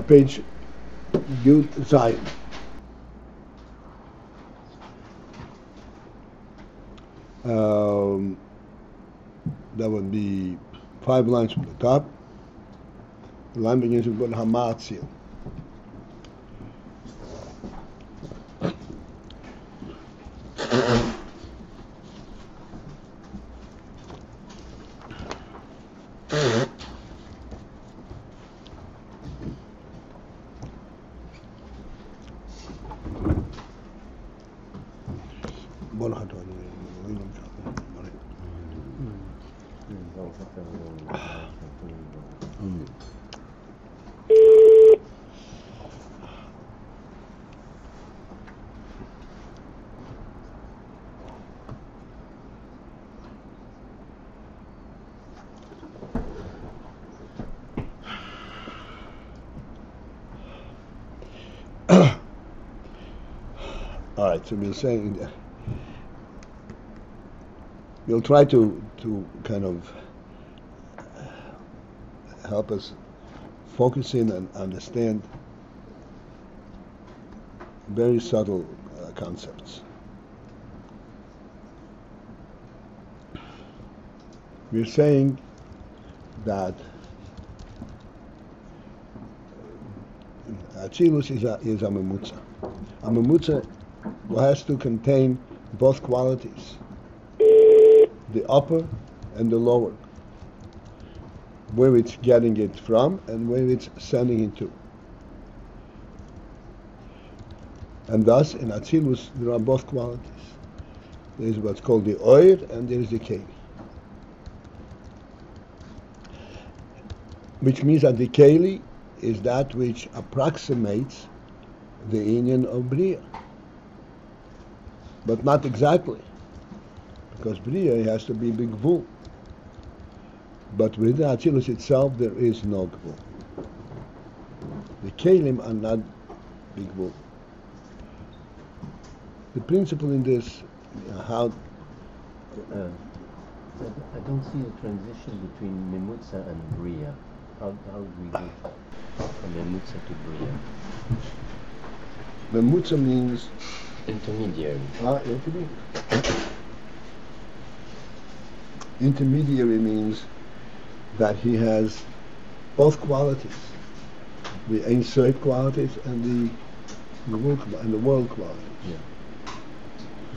Page Yud Zayin. That would be 5 lines from the top. The line begins with hamatzil. All right, so we're saying that we'll try to kind of help us focus in and understand very subtle concepts. We're saying that atzilus is a memutza. A memutza has to contain both qualities, the upper and the lower, where it's getting it from and where it's sending it to. And thus, in atzilus, there are both qualities. There is what's called the ohrot and there is the keilim. Which means that the keilim is that which approximates the inyan of bria. But not exactly, because bria has to be big gvul. But with the atzilus itself, there is no gvul. The keilim are not big gvul. The principle in this, how... I don't see the transition between memutza and bria. How do we go from memutza to bria? Memutza means... Intermediary. Intermediary. Intermediary means that he has both qualities, the Ein Sof qualities and the world qualities. Yeah.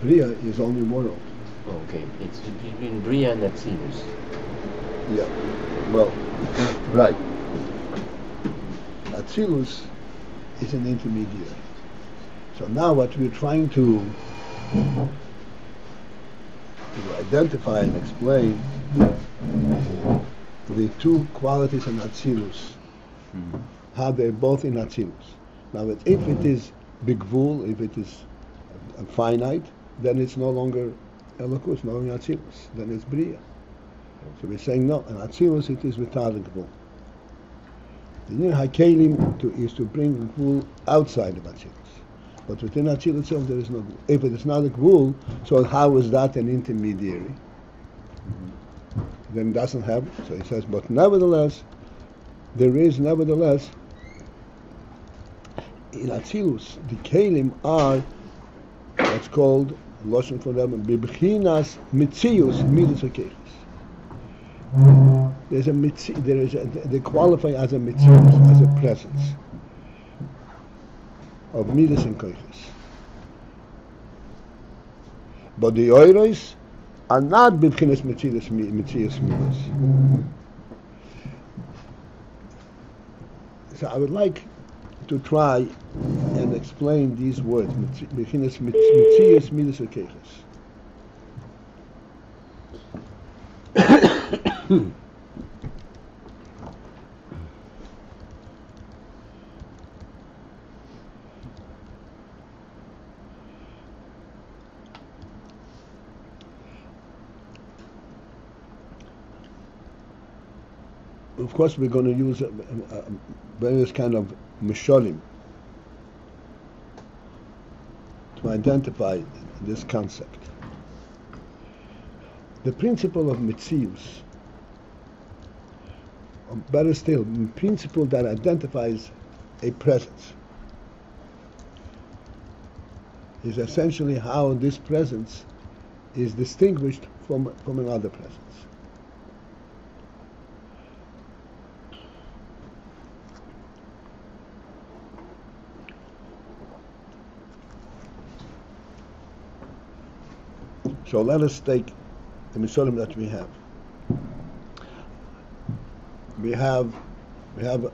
Bria is only world. Okay, it's between bria and atzilus. Yeah. Well, right. Atzilus is an intermediary. So now what we're trying to identify and explain the two qualities in atzilus, how they're both in atzilus. Now, if it is bigvul, if it is finite, then it's no longer elokus, no longer atzilus. Then it's bria. So we're saying no, in atzilus it is without gvul. The new keilim is to bring gvul outside of atzilus. But within atzilus itself there is no gvul. If it is not a gvul, so how is that an intermediary? Then it doesn't have it. So he says, but nevertheless, there is nevertheless, in atzilus, the keilim are what's called, loshen for them, bibchinas mitzius midas hakeiches. There's they qualify as a mitzius, as a presence of midas and koiches. But the ohrot are not bibchinas mitzius midas. So I would like to try and explain these words, bibchinas mitzius midas hakeiches. Of course, we're going to use various kind of misholim to identify this concept. The principle of mitzius, or better still, the principle that identifies a presence. Is essentially how this presence is distinguished from another presence. So let us take the misolim that we have. We have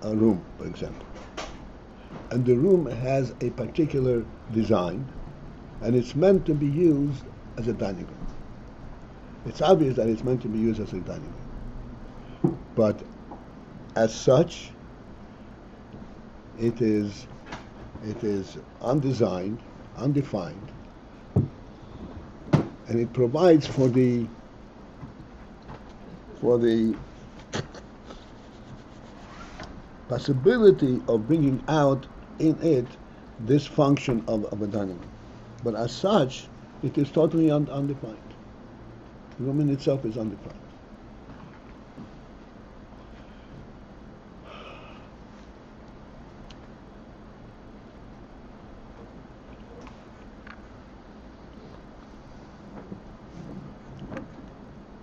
a room, for example, and the room has a particular design, and it's meant to be used as a dining room. It's obvious that it's meant to be used as a dining room, but as such, it is undesigned, undefined, and it provides for the possibility of bringing out in it this function of a dining room. But as such, it is totally undefined. The room in itself is undefined.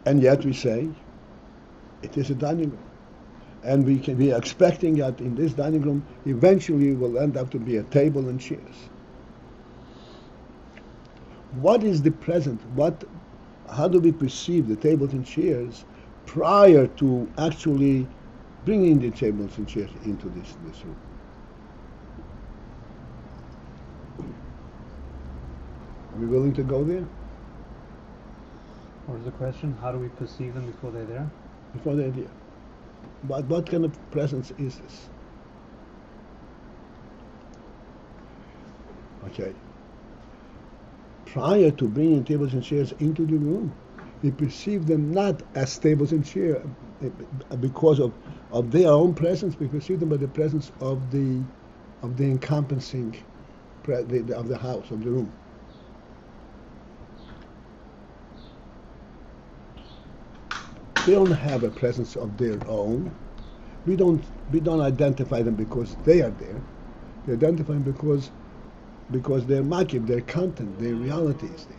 And yet we say it is a dining room. And we can be expecting that in this dining room eventually will end up to be a table and chairs. What is the present? How do we perceive the tables and chairs prior to actually bringing the tables and chairs into this room? Are we willing to go there? What is the question? How do we perceive them before they're there? Before they're there. But what kind of presence is this? Okay. Prior to bringing tables and chairs into the room, we perceive them not as tables and chairs because of their own presence. We perceive them by the presence of the encompassing of the house, of the room. They don't have a presence of their own. We don't identify them because they are there. We identify them because their makib, their content, their reality is there.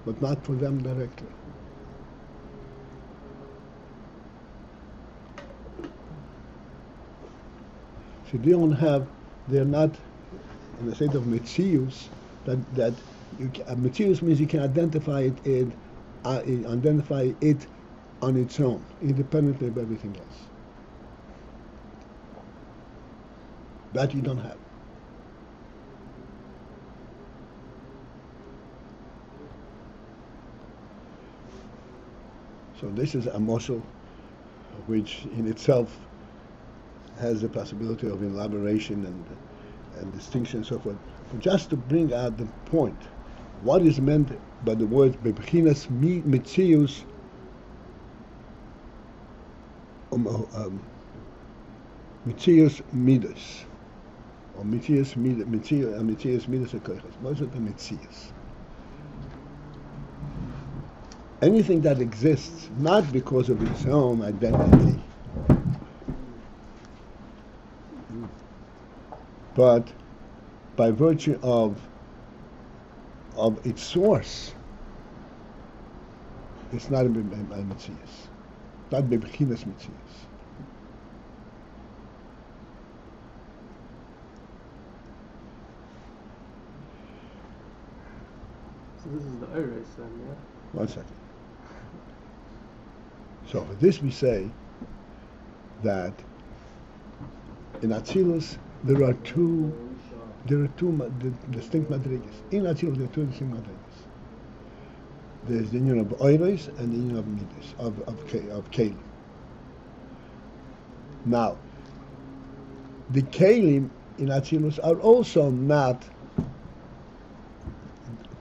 But not for them directly. So they're not in the state of metzius, that metzius means you can identify it on its own, independently of everything else. That you don't have. So this is a muscle which in itself has the possibility of elaboration and distinction and so forth. But just to bring out the point, what is meant by the word bebchinas mitzius mitzius midas, or mitzius midas akoiches. What is it, the mitzius? Anything that exists not because of its own identity, but by virtue of its source, it's not a mitzius, not bebchinas mitzius. So this is the AyinBase then, yeah? 1 second. So for this we say that in atzilus there are two distinct madrigas. In atzilus there are two distinct madrigas. There's the union of ohrot and the union of midas, of keilim. Now, the keilim in atzilus are also not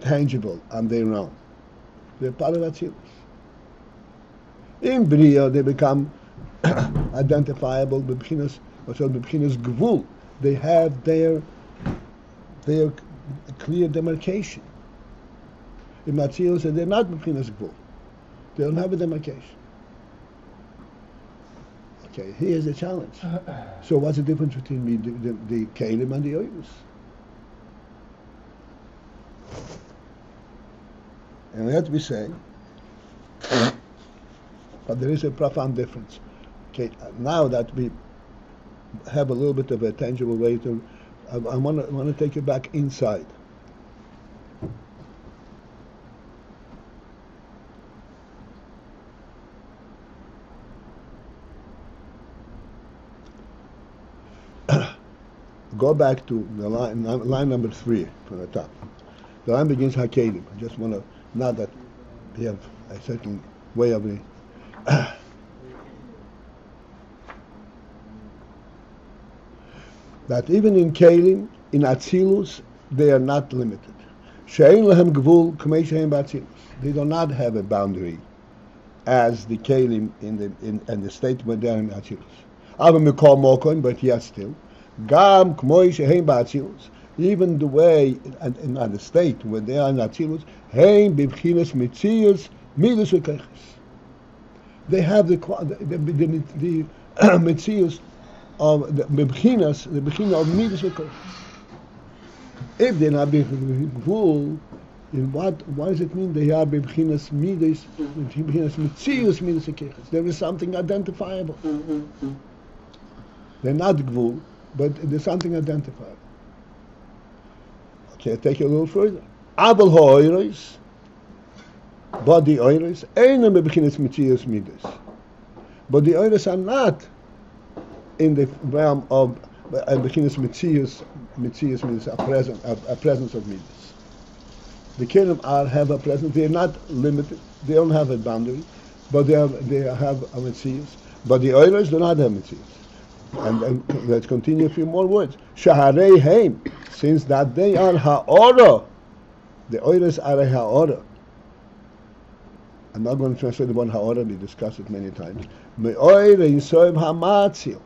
tangible on their own. They're part of atzilus. In Bria, they become identifiable b'bchinas gvul. They have their clear demarcation. In Atzilus, they're not b'bchinas gvul. They don't have a demarcation. Okay, here's the challenge. So what's the difference between the keilim and the ohrot? And that we say, but there is a profound difference. Okay, now that we have a little bit of a tangible way to, I want to take you back inside. Go back to the line number 3 from the top. The line begins keilim. I just want to, now that we have a certain way of the that even in keilim, in atzilus, they are not limited. She'ein lehem gvul k'mei she'ein b'atzilus. They do not have a boundary as the keilim in the state where they are in atzilus. Ava mikol mokoim, but yet still. Gam k'mei she'ein b'atzilus. Even the way in the state where they are in atzilus, hein b'bchinas mitzius midas v'keiches. They have the mitzius of the bechina of midas v'keiches. If they're not b'gvul, then what does it mean they are b'bchinas midas, b'bchinas mitzius midas v'keiches? There is something identifiable. They're not gvul, but there's something identifiable. Okay, take it a little further. Abel ha'ohrot, but the ohrot ain't b'bchinas mitzius midas. But the ohrot are not in the realm of b'chinas mitzius midas, a presence of midas. The keilim have a presence. They are not limited. They don't have a boundary, but they have a mitzius. But the ohrot do not have mitzius. And let's continue a few more words. Shaharei heim, since that they are ha'ohrot. The ohrot are a ha'ohrot. I'm not going to translate the word ha'ohrot. We discussed it many times. Me'ohrot yisoib hamatzil.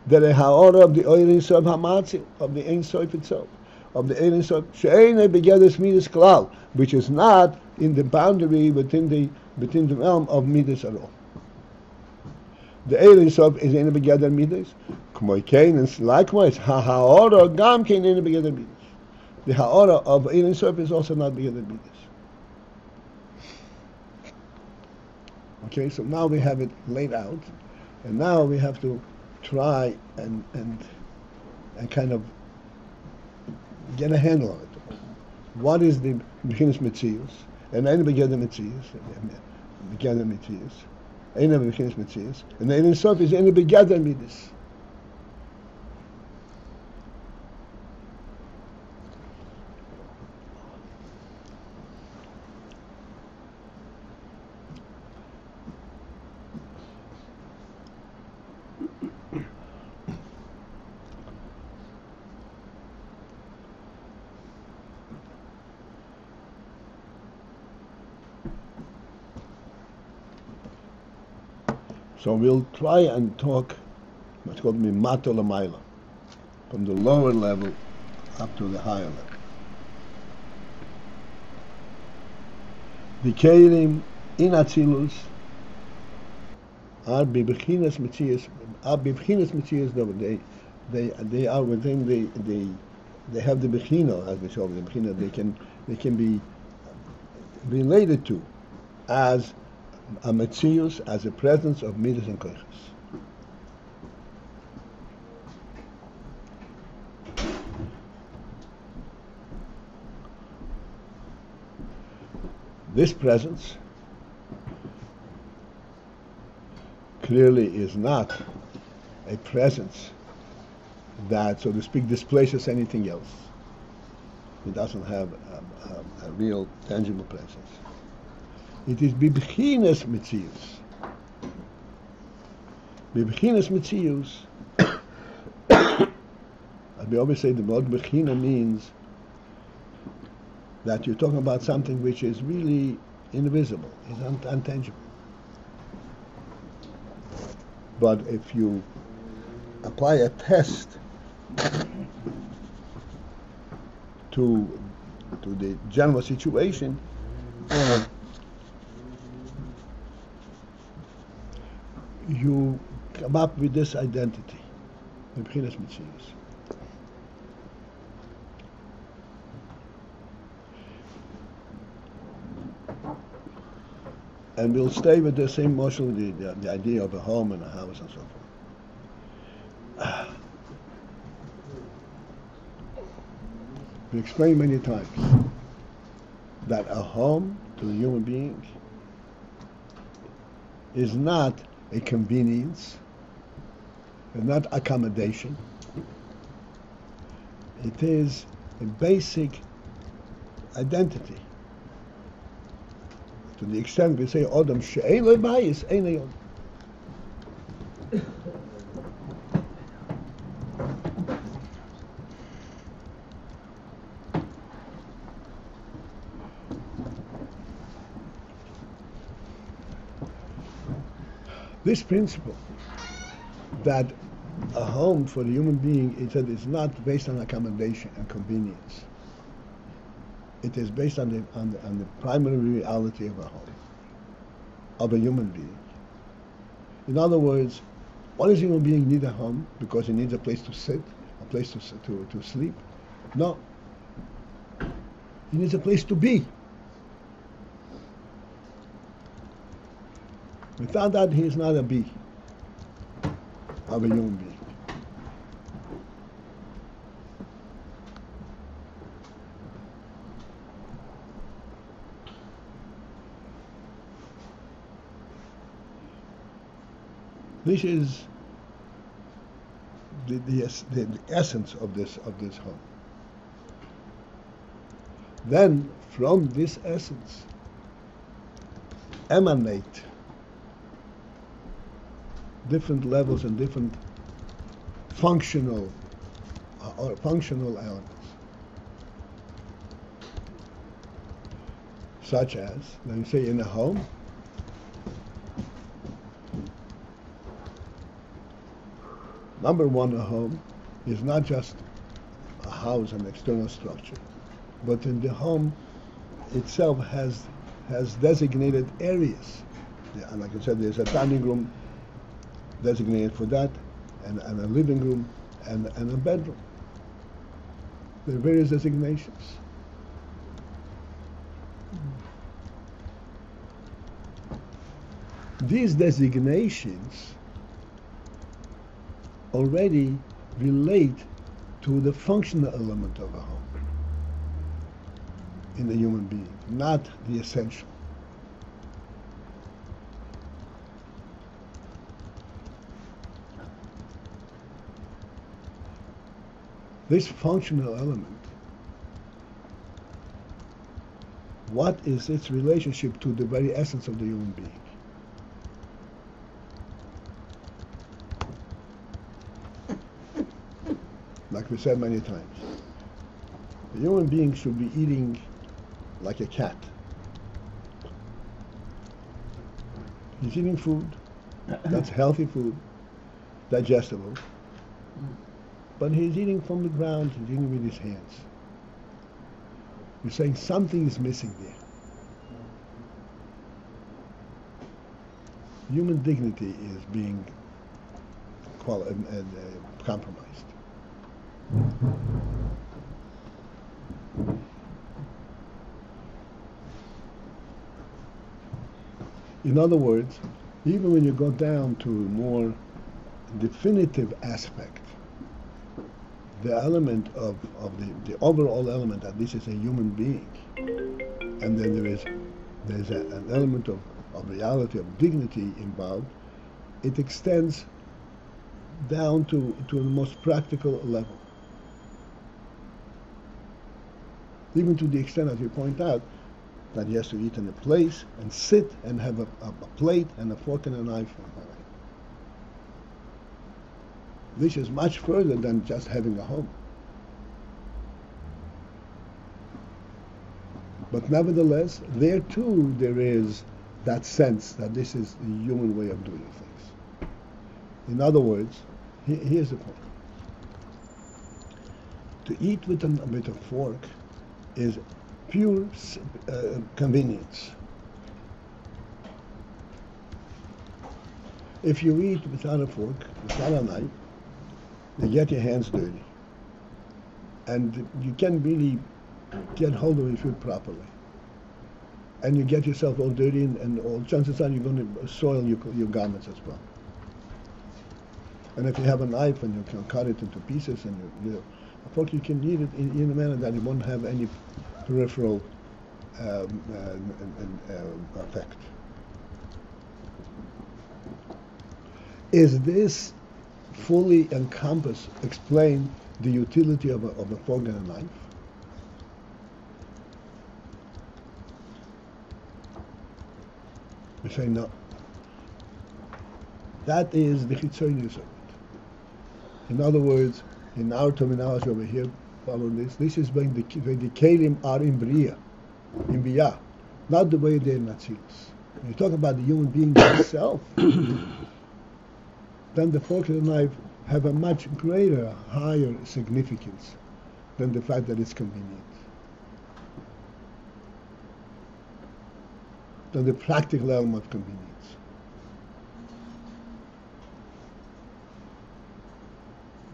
They're a ha'ohrot of the ohrot yisoib hamatzil, of the Ein Sof itself, of the Ein Sof she'ein begedes midas klal, which is not in the boundary within the realm of midas at all. The Ein Sof is in the begeder midas. And likewise, ha'ohrot gam kein in the begeder midas. The ha'ohrot of Ein Sof is also not begeder midas. Okay, so now we have it laid out, and now we have to try and kind of get a handle on it. What is the b'chinas mitzius? And any begeder mitzius, begeder mitzius. Einer b'chinas mitzius, and the Ein Sof is in the begeder midas. So we'll try and talk what's called mimato l'mayla, from the lower level up to the higher level. The keilim in atzilus are b'bchinas mitzius. They are within they have the bechina, as we saw the bechina. They can be related to as a mitzius, as a presence of midas and keiches. This presence clearly is not a presence that, so to speak, displaces anything else. It doesn't have a real, tangible presence. It is b'bchinas mitzius. B'bchinas mitzius, as we always say, the word b'china means that you're talking about something which is really invisible, is untangible. But if you apply a test to the general situation, you come up with this identity, מבחינת מציאות. And we'll stay with the same motion, the idea of a home and a house and so forth. We explained many times that a home to a human being is not a convenience, it's not accommodation. It is a basic identity. To the extent we say, Odom she'ein lo bayis, ein lo yom. This principle that a home for the human being, it said, is not based on accommodation and convenience. It is based on the primary reality of a home, of a human being. In other words, what does a human being need a home? Because he needs a place to sit, a place to sleep? No. He needs a place to be. Without that, he is not a bee of a human being. This is the essence of this home. Then, from this essence, emanate different levels and different functional elements, such as, let me say, in a home, number one, a home is not just a house, an external structure, but in the home itself has designated areas. Yeah, and like I said, there's a dining room designated for that, and a living room, and a bedroom. There are various designations. These designations already relate to the functional element of a home in the human being, not the essential. This functional element, what is its relationship to the very essence of the human being? Like we said many times, the human being should be eating like a cat. He's eating food, that's healthy food, digestible, but he's eating from the ground, he's eating with his hands. You're saying something is missing there. Human dignity is being compromised. In other words, even when you go down to a more definitive aspect, the element of the overall element that this is a human being, and then there's an element of reality, of dignity involved, it extends down to the most practical level. Even to the extent, as we point out, that he has to eat in a place and sit and have a plate and a fork and a knife. This is much further than just having a home. But nevertheless, there too there is that sense that this is the human way of doing things. In other words, here's the point. To eat with a fork is pure convenience. If you eat without a fork, without a knife, you get your hands dirty. And you can't really get hold of your food properly. And you get yourself all dirty, and all chances are you're going to soil your garments as well. And if you have a knife and you can cut it into pieces, and a fork, you can eat it in a manner that it won't have any peripheral effect. Is this fully explain the utility of a fork and a knife? We say no. That is the chitzonius of it. In other words, in our terminology over here, following this is when the keilim are in bria, in biyah, not the way they're in atzilus. When you talk about the human being itself, then the fork and the knife have a much greater, higher significance than the fact that it's convenient, than the practical element of convenience.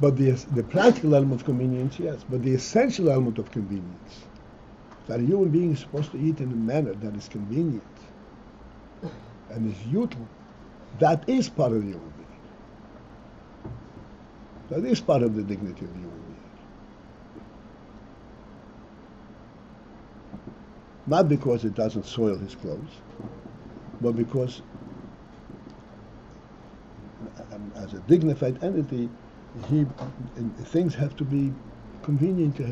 But the practical element of convenience, yes, but the essential element of convenience, that a human being is supposed to eat in a manner that is convenient and is useful, that is part of the human being. That is part of the dignity of the human being. Not because it doesn't soil his clothes, but because as a dignified entity, things have to be convenient to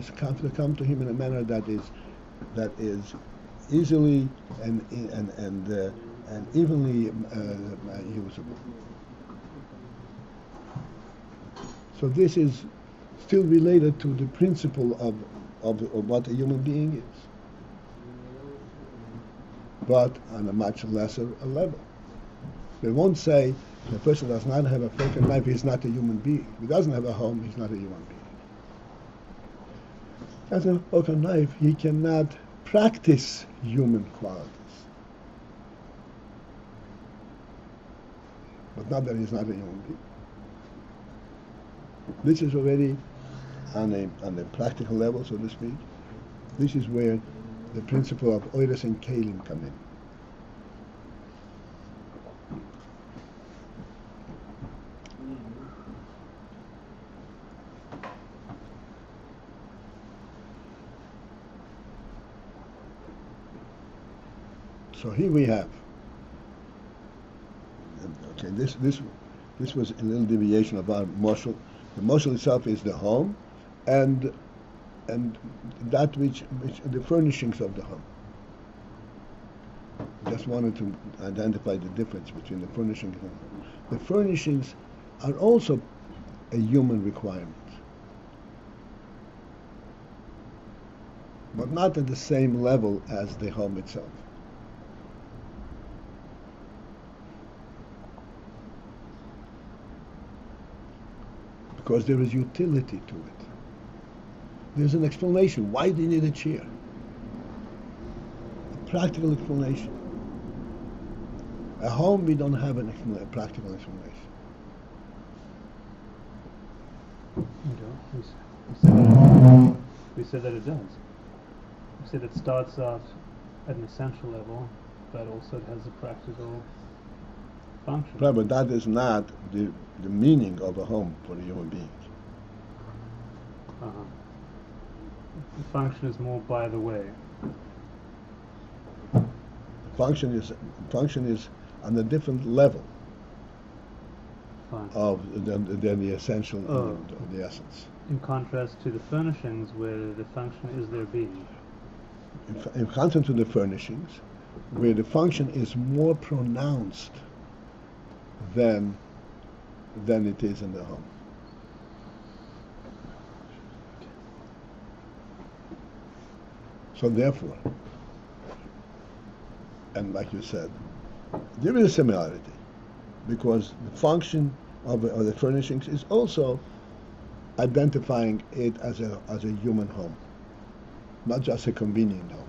come to him in a manner that is easily and evenly usable. So this is still related to the principle of what a human being is, but on a much lesser level. They won't say if a person does not have a fork and knife, he's not a human being. If he doesn't have a home, he's not a human being. As a fork and knife, he cannot practice human qualities. But not that he's not a human being. This is already on a practical level, so to speak. This is where the principle of ohrot and keilim come in. So here we have. Okay, this was a little deviation of our moshel. The moshel itself is the home, and that which the furnishings of the home. Just wanted to identify the difference between the furnishings and the home. The furnishings are also a human requirement, but not at the same level as the home itself. Because there is utility to it. There's an explanation. Why do you need a chair? A practical explanation. At home, we don't have a practical explanation. We said that it does. We said it starts out at an essential level, but also it has a practical function. Right, but that is not the meaning of a home for a human being. The function is more by the way. Function is on a different level than the essential, the essence. In contrast to the furnishings, where the function is their being. In contrast to the furnishings, where the function is more pronounced than it is in the home. So therefore, and like you said, there is a similarity, because the function of the furnishings is also identifying it as a human home, not just a convenient home.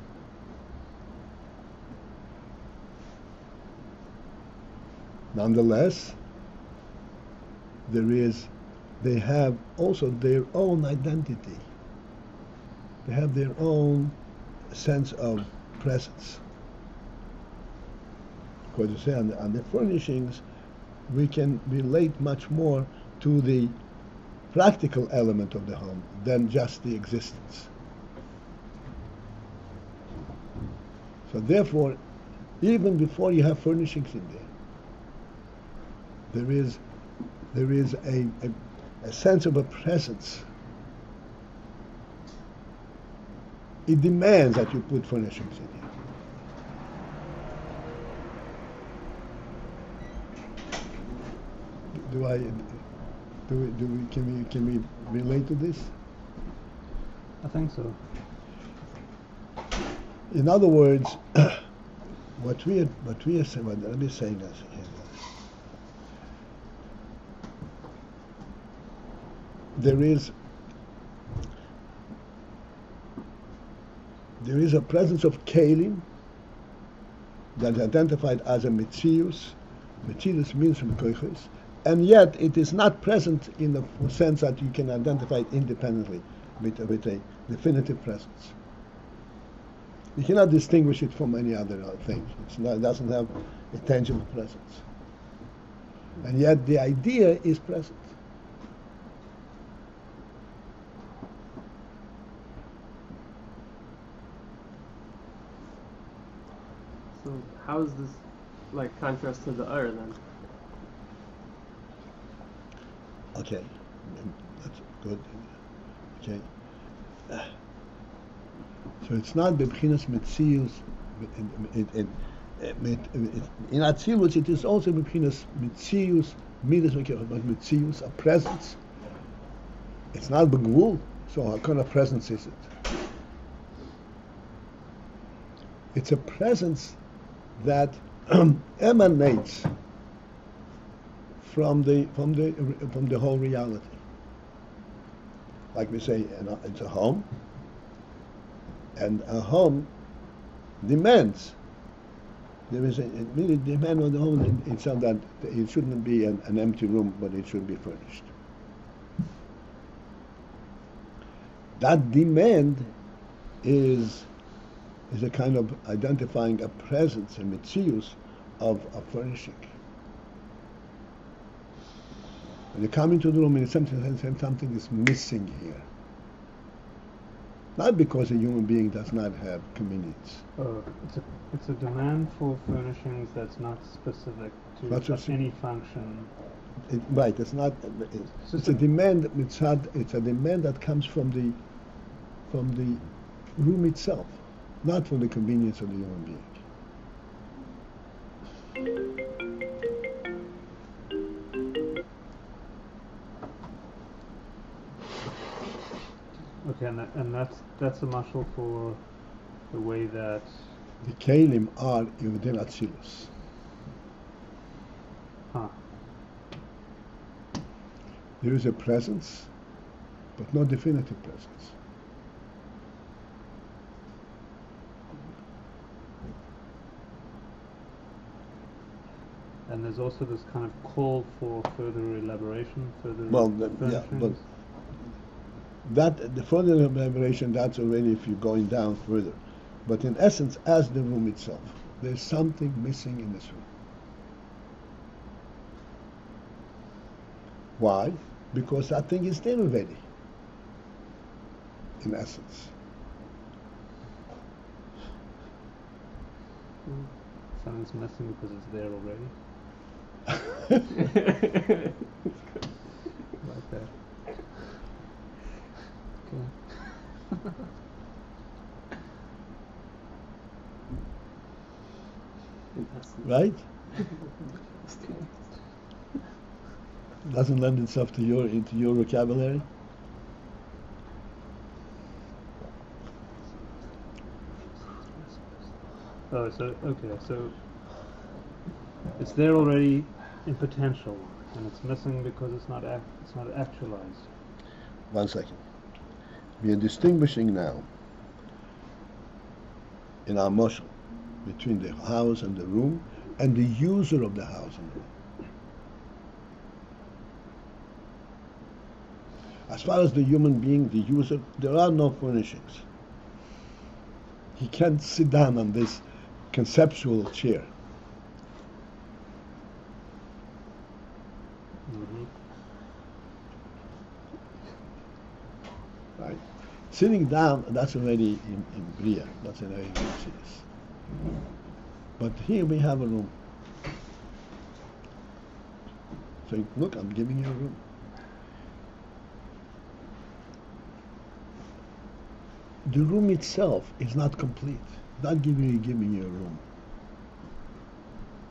Nonetheless, they have also their own identity. They have their own sense of presence. Because you say on the furnishings, we can relate much more to the practical element of the home than just the existence. So therefore, even before you have furnishings in there is a sense of a presence. It demands that you put furnishings in here. Can we relate to this? I think so. In other words, what we are saying, what Rabbi is saying is there is a presence of keilim that is identified as a mitzius. Mitzius means from koiches, and yet it is not present in the sense that you can identify it independently with a definitive presence. You cannot distinguish it from any other thing. It doesn't have a tangible presence. And yet the idea is present. So how is this like contrast to the then? Okay, that's good. Okay. So it's not bebchinas metzius. In atzilus, it is also bebchinas metzius, midas mekechot, but metzius, a presence. It's not begvul. So what kind of presence is it? It's a presence that emanates from the whole reality. Like we say, it's a home, and a home demands. There is a immediate demand on the home itself that it shouldn't be an empty room, but it should be furnished. That demand is a kind of identifying a presence, a mitzius of a furnishing. When you come into the room, something is missing here. Not because a human being does not have convenience. It's a demand for furnishings that's not specific to any function. Right. It's not. It's a demand. It's a demand that comes from the room itself, not from the convenience of the human being. Okay, and that's a mashal for the way that the keilim are within atzilus. Huh. There is a presence, but no definitive presence. And there's also this kind of call for further elaboration, further but that the further elaboration, that's already if you're going down further. But in essence, as the room itself, there's something missing in this room. Why? Because that thing is there already, in essence. Something's missing because it's there already. Like that. Okay. Right? Doesn't lend itself to your vocabulary. Oh, so okay, so it's there already in potential, and it's missing because it's not actualized. 1 second. We are distinguishing now in our motion between the house and the room and the user of the house and the room. As far as the human being, the user, there are no furnishings. He can't sit down on this conceptual chair. Right? Sitting down, that's already in Bria, that's an AyinBase. But here we have a room. So look, I'm giving you a room. The room itself is not complete. Not giving you a room.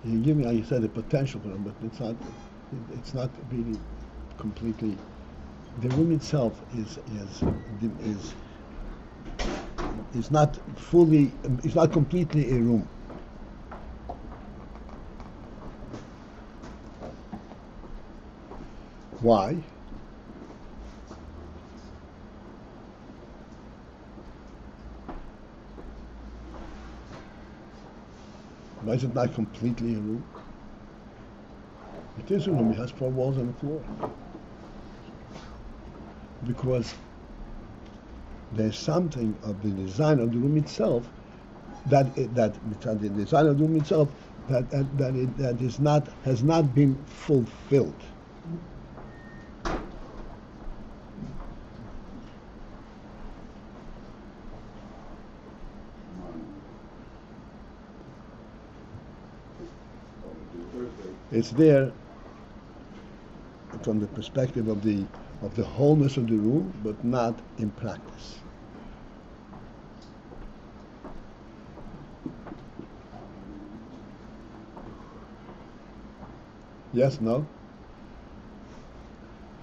You give me, like you said, a potential room, but it's not really completely. The room itself is not fully, it's not completely a room. Why? Why is it not completely a room? It is a room. It has 4 walls and a floor. Because there's something of the design of the room itself that the design of the room itself that has not been fulfilled. It's there from the perspective of the wholeness of the room, but not in practice. Yes, no?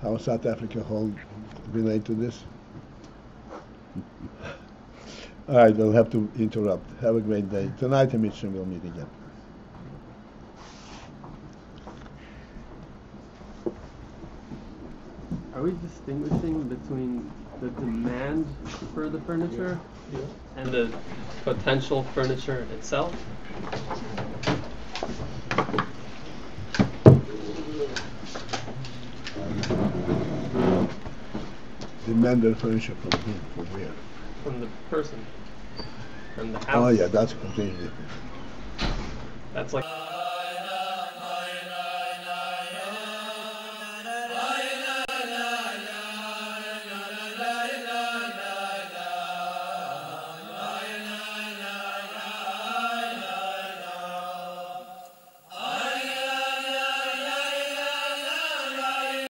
How South Africa relate to this? All right, we'll have to interrupt. Have a great day. Tonight in Mitzvah we'll meet again. Are we distinguishing between the demand for the furniture and the potential furniture itself? Demand the furniture from him, from where? From the person, from the house. Oh yeah, that's completely different. That's like